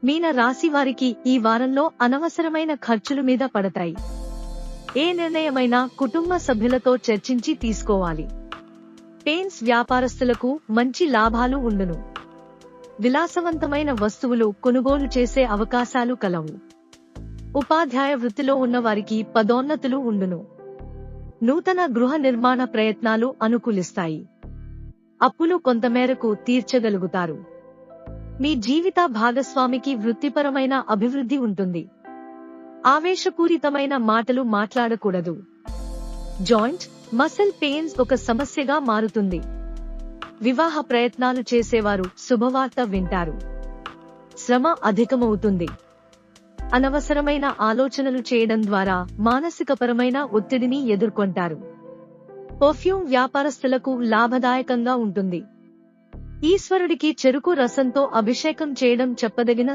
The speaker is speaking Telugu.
మీన రాశి వారికి ఈ వారంలో అనవసరమైన ఖర్చులు మీద పడతాయి. ఏ నిర్ణయమైనా కుటుంబ సభ్యులతో చర్చించి తీసుకోవాలి. పెయింట్స్ వ్యాపారస్తులకు మంచి లాభాలు ఉండును. విలాసవంతమైన వస్తువులు కొనుగోలు చేసే అవకాశాలు కలవు. ఉపాధ్యాయ వృత్తిలో ఉన్న వారికి పదోన్నతులు ఉండును. నూతన గృహ నిర్మాణ ప్రయత్నాలు అనుకూలిస్తాయి. అప్పులు కొంతమేరకు తీర్చగలుగుతారు. మీ జీవిత భాగస్వామికి వృత్తిపరమైన అభివృద్ధి ఉంటుంది. ఆవేశపూరితమైన మాటలు మాట్లాడకూడదు. జాయింట్, మసిల్ పెయిన్స్ ఒక సమస్యగా మారుతుంది. వివాహ ప్రయత్నాలు చేసేవారు శుభవార్త వింటారు. శ్రమ అధికమవుతుంది. అనవసరమైన ఆలోచనలు చేయడం ద్వారా మానసికపరమైన ఒత్తిడిని ఎదుర్కొంటారు. పర్ఫ్యూమ్ వ్యాపారస్తులకు లాభదాయకంగా ఉంటుంది. ఈశ్వరుడికి చెరుకు రసంతో అభిషేకం చేయడం చెప్పదగిన